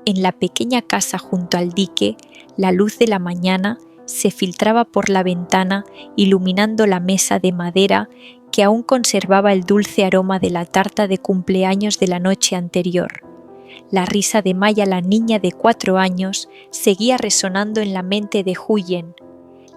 En la pequeña casa junto al dique, la luz de la mañana se filtraba por la ventana, iluminando la mesa de madera que aún conservaba el dulce aroma de la tarta de cumpleaños de la noche anterior. La risa de Maya, la niña de 4 años, seguía resonando en la mente de Huyen.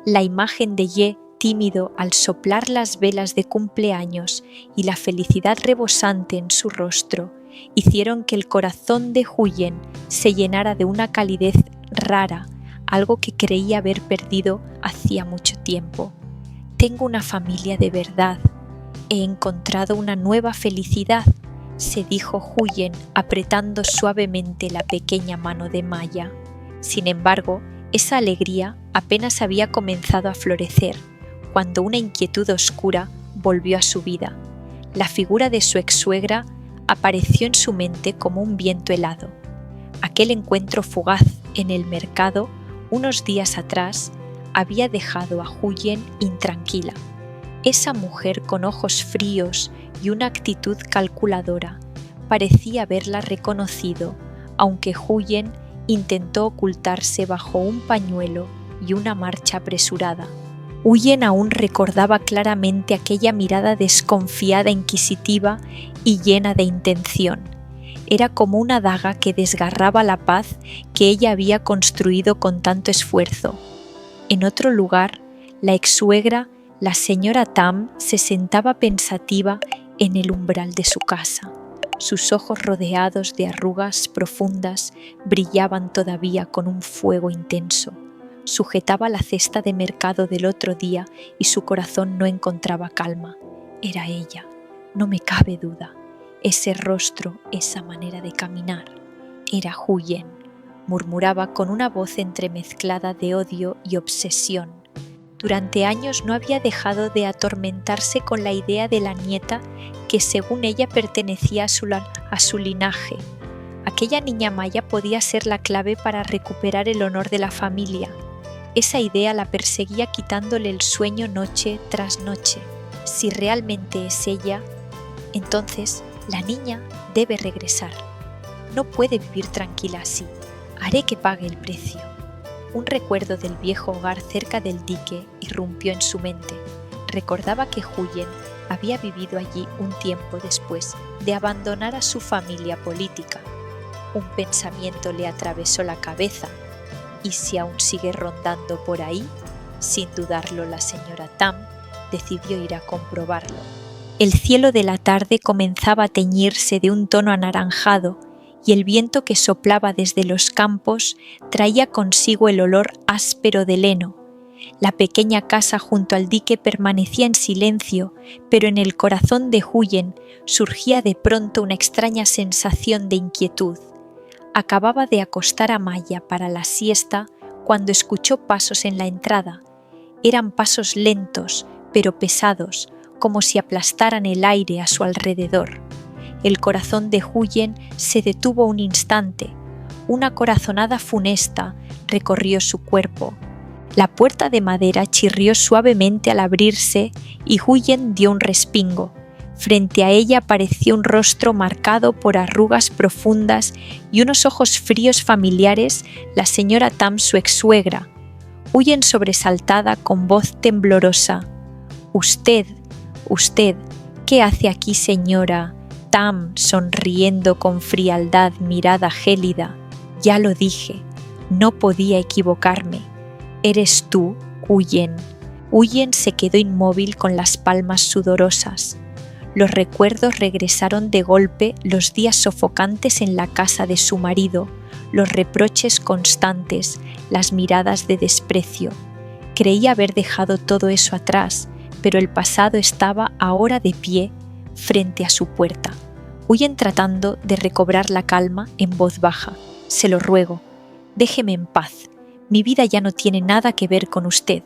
La imagen de Ye, tímido al soplar las velas de cumpleaños, y la felicidad rebosante en su rostro, hicieron que el corazón de Huyen se llenara de una calidez rara, algo que creía haber perdido hacía mucho tiempo. Tengo una familia de verdad. He encontrado una nueva felicidad, se dijo Huyen apretando suavemente la pequeña mano de Maya. Sin embargo, esa alegría apenas había comenzado a florecer, cuando una inquietud oscura volvió a su vida. La figura de su ex-suegra apareció en su mente como un viento helado. Aquel encuentro fugaz en el mercado unos días atrás había dejado a Huyen intranquila. Esa mujer con ojos fríos y una actitud calculadora parecía haberla reconocido, aunque Huyen intentó ocultarse bajo un pañuelo y una marcha apresurada. Huyen aún recordaba claramente aquella mirada desconfiada, inquisitiva y llena de intención. Era como una daga que desgarraba la paz que ella había construido con tanto esfuerzo. En otro lugar, la ex-suegra, la señora Tam, se sentaba pensativa en el umbral de su casa. Sus ojos rodeados de arrugas profundas brillaban todavía con un fuego intenso. Sujetaba la cesta de mercado del otro día y su corazón no encontraba calma. Era ella, no me cabe duda. Ese rostro, esa manera de caminar. Era Huyen, murmuraba con una voz entremezclada de odio y obsesión. Durante años no había dejado de atormentarse con la idea de la nieta que según ella pertenecía a su linaje. Aquella niña maya podía ser la clave para recuperar el honor de la familia. Esa idea la perseguía quitándole el sueño noche tras noche. Si realmente es ella, entonces la niña debe regresar. No puede vivir tranquila así. Haré que pague el precio. Un recuerdo del viejo hogar cerca del dique irrumpió en su mente. Recordaba que Huyen había vivido allí un tiempo después de abandonar a su familia política. Un pensamiento le atravesó la cabeza. ¿Y si aún sigue rondando por ahí? Sin dudarlo, la señora Tam decidió ir a comprobarlo. El cielo de la tarde comenzaba a teñirse de un tono anaranjado y el viento que soplaba desde los campos traía consigo el olor áspero del heno. La pequeña casa junto al dique permanecía en silencio, pero en el corazón de Huyen surgía de pronto una extraña sensación de inquietud. Acababa de acostar a Maya para la siesta cuando escuchó pasos en la entrada. Eran pasos lentos, pero pesados, como si aplastaran el aire a su alrededor. El corazón de Huyen se detuvo un instante. Una corazonada funesta recorrió su cuerpo. La puerta de madera chirrió suavemente al abrirse y Huyen dio un respingo. Frente a ella apareció un rostro marcado por arrugas profundas y unos ojos fríos familiares, la señora Tam, su ex-suegra. Huyen sobresaltada con voz temblorosa. Usted, ¿qué hace aquí, señora? Tam, sonriendo con frialdad, mirada gélida. Ya lo dije, no podía equivocarme. ¿Eres tú, Huyen? Huyen se quedó inmóvil con las palmas sudorosas. Los recuerdos regresaron de golpe, los días sofocantes en la casa de su marido, los reproches constantes, las miradas de desprecio. Creía haber dejado todo eso atrás, pero el pasado estaba ahora de pie frente a su puerta. Huyen tratando de recobrar la calma en voz baja. Se lo ruego, déjeme en paz. Mi vida ya no tiene nada que ver con usted.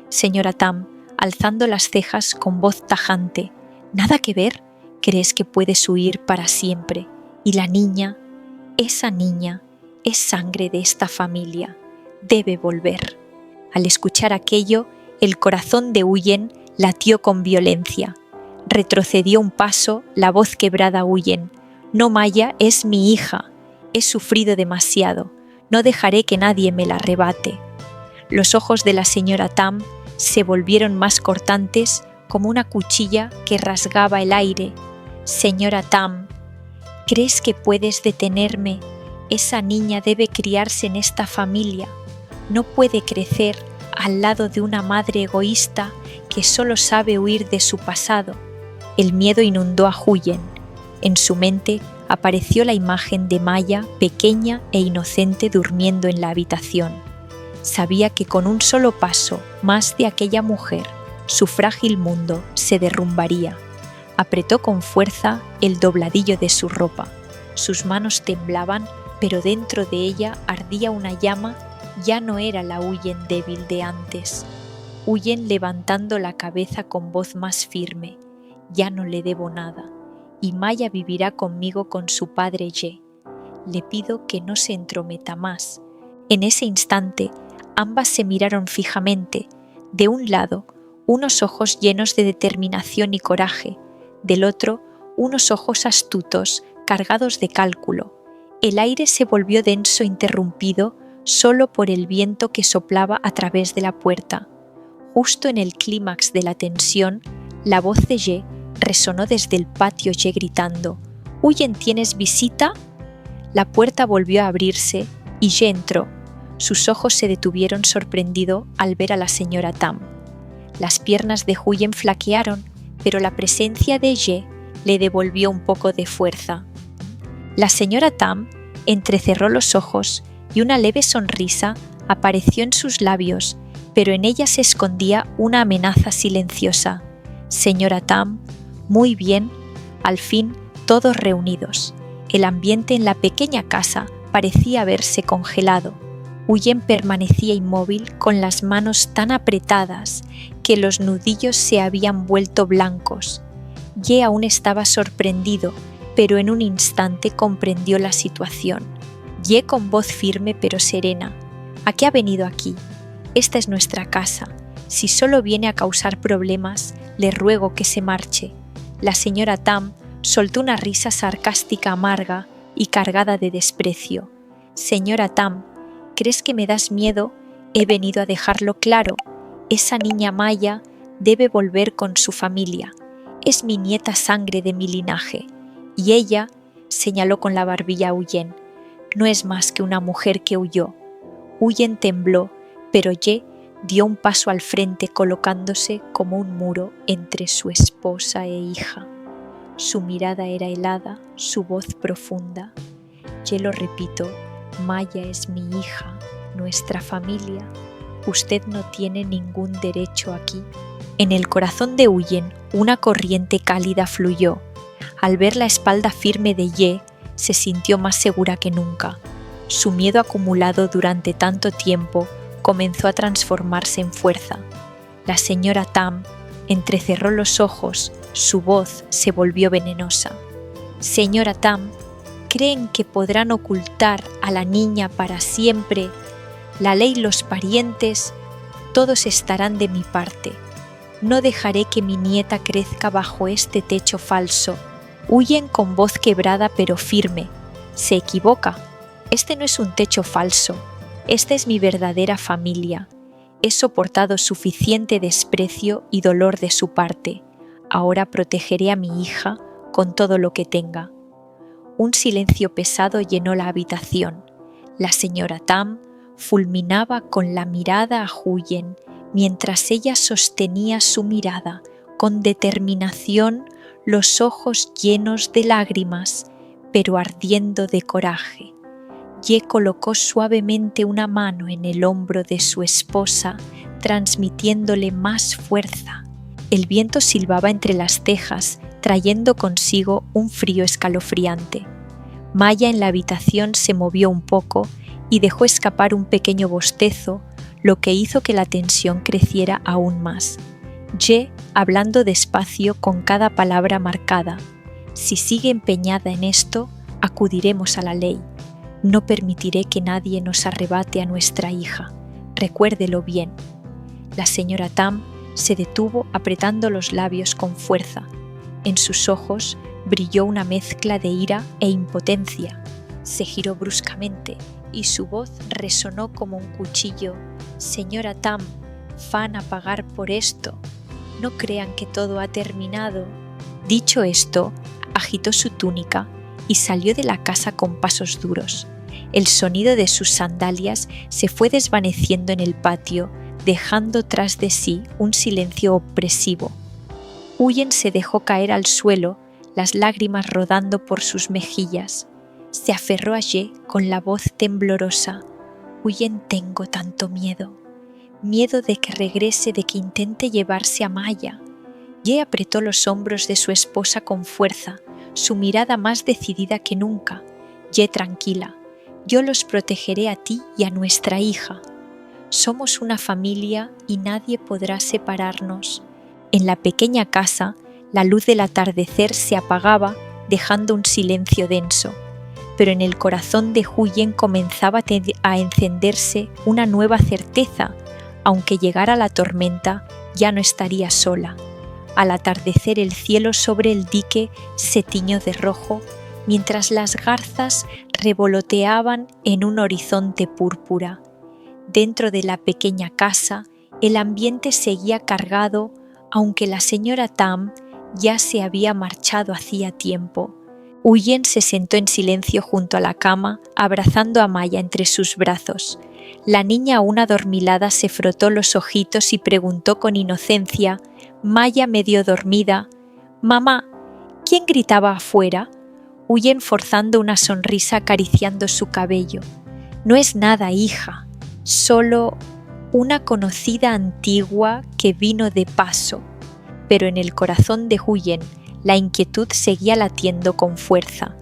Señora Tam, alzando las cejas con voz tajante. ¿Nada que ver? ¿Crees que puedes huir para siempre? Y la niña, esa niña, es sangre de esta familia. Debe volver. Al escuchar aquello, el corazón de Huyen latió con violencia. Retrocedió un paso, la voz quebrada Huyen. No, Maya, es mi hija. He sufrido demasiado, no dejaré que nadie me la arrebate. Los ojos de la señora Tam se volvieron más cortantes como una cuchilla que rasgaba el aire. Señora Tam, ¿crees que puedes detenerme? Esa niña debe criarse en esta familia. No puede crecer al lado de una madre egoísta que solo sabe huir de su pasado. El miedo inundó a Huyen. En su mente apareció la imagen de Maya, pequeña e inocente, durmiendo en la habitación. Sabía que con un solo paso más de aquella mujer, su frágil mundo se derrumbaría. Apretó con fuerza el dobladillo de su ropa. Sus manos temblaban, pero dentro de ella ardía una llama. Ya no era la Huyen débil de antes. Huyen levantando la cabeza con voz más firme. Ya no le debo nada, y Maya vivirá conmigo con su padre Ye. Le pido que no se entrometa más. En ese instante, ambas se miraron fijamente. De un lado, unos ojos llenos de determinación y coraje. Del otro, unos ojos astutos, cargados de cálculo. El aire se volvió denso, interrumpido solo por el viento que soplaba a través de la puerta. Justo en el clímax de la tensión, la voz de Ye resonó desde el patio, Ye gritando: «¿Huyen, tienes visita?» La puerta volvió a abrirse y Ye entró. Sus ojos se detuvieron sorprendido al ver a la señora Tam. Las piernas de Huyen flaquearon, pero la presencia de Ye le devolvió un poco de fuerza. La señora Tam entrecerró los ojos y una leve sonrisa apareció en sus labios, pero en ella se escondía una amenaza silenciosa. «Señora Tam, muy bien». Al fin, todos reunidos. El ambiente en la pequeña casa parecía haberse congelado. Huyen permanecía inmóvil, con las manos tan apretadas que los nudillos se habían vuelto blancos. Ye aún estaba sorprendido, pero en un instante comprendió la situación. Ye, con voz firme pero serena: «¿A qué ha venido aquí? Esta es nuestra casa. Si solo viene a causar problemas, le ruego que se marche». La señora Tam soltó una risa sarcástica, amarga y cargada de desprecio. «Señora Tam, ¿crees que me das miedo? He venido a dejarlo claro. Esa niña Maya debe volver con su familia. Es mi nieta sangre de mi linaje. Y ella», señaló con la barbilla a Huyen, «no es más que una mujer que huyó». Huyen tembló, pero Ye dio un paso al frente, colocándose como un muro entre su esposa e hija. Su mirada era helada, su voz profunda. «Ye lo repito, Maya es mi hija, nuestra familia. Usted no tiene ningún derecho aquí». En el corazón de Huyen una corriente cálida fluyó. Al ver la espalda firme de Ye, se sintió más segura que nunca. Su miedo acumulado durante tanto tiempo comenzó a transformarse en fuerza. La señora Tam entrecerró los ojos, su voz se volvió venenosa. «Señora Tam, ¿creen que podrán ocultar a la niña para siempre? La ley y los parientes, todos estarán de mi parte. No dejaré que mi nieta crezca bajo este techo falso». Huyen con voz quebrada pero firme: «Se equivoca. Este no es un techo falso. Esta es mi verdadera familia. He soportado suficiente desprecio y dolor de su parte. Ahora protegeré a mi hija con todo lo que tenga». Un silencio pesado llenó la habitación. La señora Tam fulminaba con la mirada a Huyen, mientras ella sostenía su mirada con determinación, los ojos llenos de lágrimas, pero ardiendo de coraje. Ye colocó suavemente una mano en el hombro de su esposa, transmitiéndole más fuerza. El viento silbaba entre las tejas, trayendo consigo un frío escalofriante. Maya en la habitación se movió un poco y dejó escapar un pequeño bostezo, lo que hizo que la tensión creciera aún más. Ye, hablando despacio con cada palabra marcada: «Si sigue empeñada en esto, acudiremos a la ley. No permitiré que nadie nos arrebate a nuestra hija. Recuérdelo bien». La señora Tam se detuvo apretando los labios con fuerza. En sus ojos brilló una mezcla de ira e impotencia. Se giró bruscamente y su voz resonó como un cuchillo. «Señora Tam, van a pagar por esto. No crean que todo ha terminado». Dicho esto, agitó su túnica y salió de la casa con pasos duros. El sonido de sus sandalias se fue desvaneciendo en el patio, dejando tras de sí un silencio opresivo. Huyen se dejó caer al suelo, las lágrimas rodando por sus mejillas. Se aferró a Ye con la voz temblorosa. «Huyen, tengo tanto miedo. Miedo de que regrese, de que intente llevarse a Maya». Ye apretó los hombros de su esposa con fuerza, su mirada más decidida que nunca. «Ye, tranquila. Yo los protegeré a ti y a nuestra hija. Somos una familia y nadie podrá separarnos». En la pequeña casa, la luz del atardecer se apagaba, dejando un silencio denso. Pero en el corazón de Huyen comenzaba a encenderse una nueva certeza. Aunque llegara la tormenta, ya no estaría sola. Al atardecer, el cielo sobre el dique se tiñó de rojo, mientras las garzas revoloteaban en un horizonte púrpura. Dentro de la pequeña casa, el ambiente seguía cargado, aunque la señora Tam ya se había marchado hacía tiempo. Huyen se sentó en silencio junto a la cama, abrazando a Maya entre sus brazos. La niña aún adormilada se frotó los ojitos y preguntó con inocencia, Maya medio dormida, «Mamá, ¿quién gritaba afuera?». Huyen forzando una sonrisa acariciando su cabello. «No es nada, hija, solo una conocida antigua que vino de paso». Pero en el corazón de Huyen la inquietud seguía latiendo con fuerza.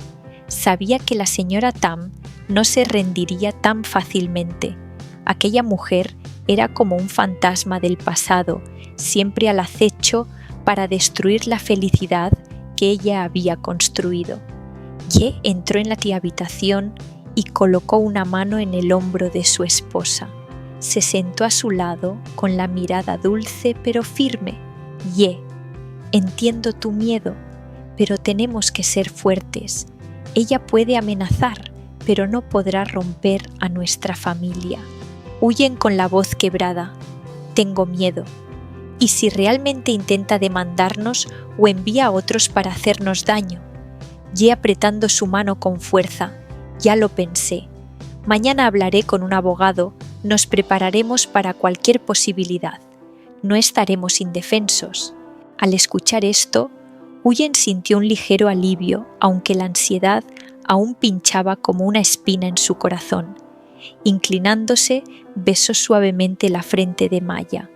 Sabía que la señora Tam no se rendiría tan fácilmente. Aquella mujer era como un fantasma del pasado, siempre al acecho para destruir la felicidad que ella había construido. Ye entró en la habitación y colocó una mano en el hombro de su esposa. Se sentó a su lado con la mirada dulce pero firme. «Ye, entiendo tu miedo, pero tenemos que ser fuertes. Ella puede amenazar, pero no podrá romper a nuestra familia». Huyen con la voz quebrada. «Tengo miedo. ¿Y si realmente intenta demandarnos o envía a otros para hacernos daño?». Ye apretando su mano con fuerza. «Ya lo pensé. Mañana hablaré con un abogado. Nos prepararemos para cualquier posibilidad. No estaremos indefensos». Al escuchar esto, Huyen sintió un ligero alivio, aunque la ansiedad aún pinchaba como una espina en su corazón. Inclinándose, besó suavemente la frente de Maya.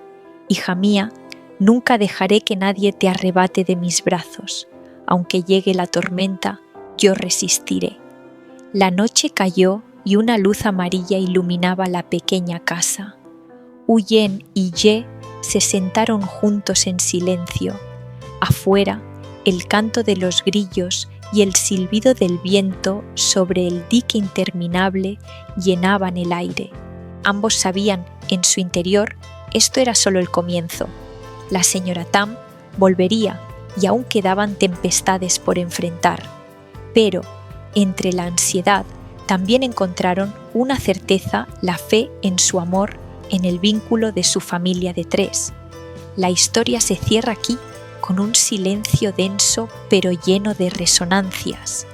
«Hija mía, nunca dejaré que nadie te arrebate de mis brazos. Aunque llegue la tormenta, yo resistiré». La noche cayó y una luz amarilla iluminaba la pequeña casa. Huyen y Ye se sentaron juntos en silencio. Afuera, el canto de los grillos y el silbido del viento sobre el dique interminable llenaban el aire. Ambos sabían, en su interior, esto era solo el comienzo. La señora Tam volvería y aún quedaban tempestades por enfrentar. Pero, entre la ansiedad, también encontraron una certeza, la fe en su amor, en el vínculo de su familia de tres. La historia se cierra aquí con un silencio denso pero lleno de resonancias.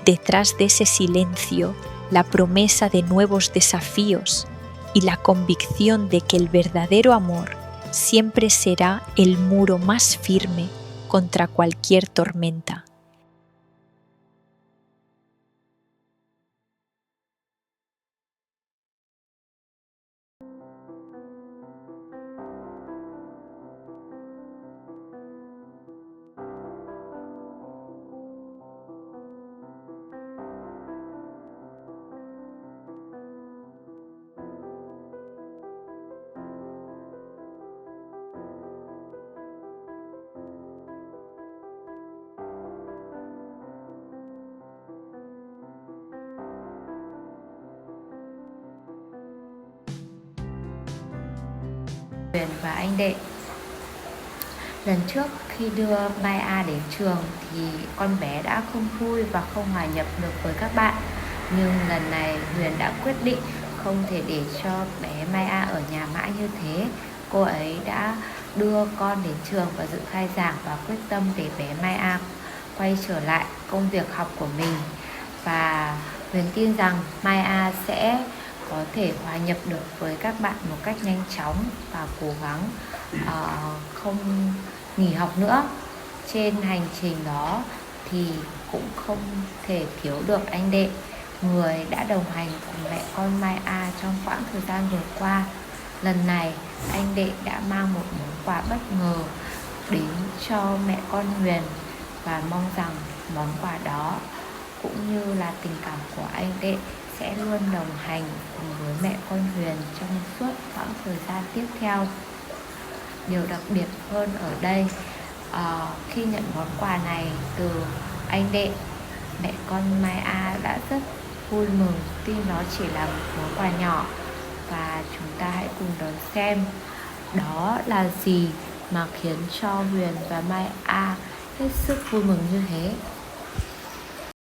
Detrás de ese silencio, la promesa de nuevos desafíos y la convicción de que el verdadero amor siempre será el muro más firme contra cualquier tormenta. Huyền và anh Đệ. Lần trước khi đưa Mai A đến trường thì con bé đã không vui và không hòa nhập được với các bạn. Nhưng lần này Huyền đã quyết định không thể để cho bé Mai A ở nhà mãi như thế. Cô ấy đã đưa con đến trường và dự khai giảng và quyết tâm để bé Mai A quay trở lại công việc học của mình. Và Huyền tin rằng Mai A sẽ có thể hòa nhập được với các bạn một cách nhanh chóng và cố gắng không nghỉ học nữa. Trên hành trình đó thì cũng không thể thiếu được anh Đệ, người đã đồng hành cùng mẹ con Mai A trong quãng thời gian vừa qua. Lần này anh Đệ đã mang một món quà bất ngờ đến cho mẹ con Huyền và mong rằng món quà đó cũng như là tình cảm của anh Đệ sẽ luôn đồng hành cùng với mẹ con Huyền trong suốt quãng thời gian tiếp theo. Điều đặc biệt hơn ở đây, khi nhận món quà này từ anh Đệ, mẹ con Mai A đã rất vui mừng, tuy nó chỉ là một món quà nhỏ. Và chúng ta hãy cùng đón xem đó là gì mà khiến cho Huyền và Mai A hết sức vui mừng như thế.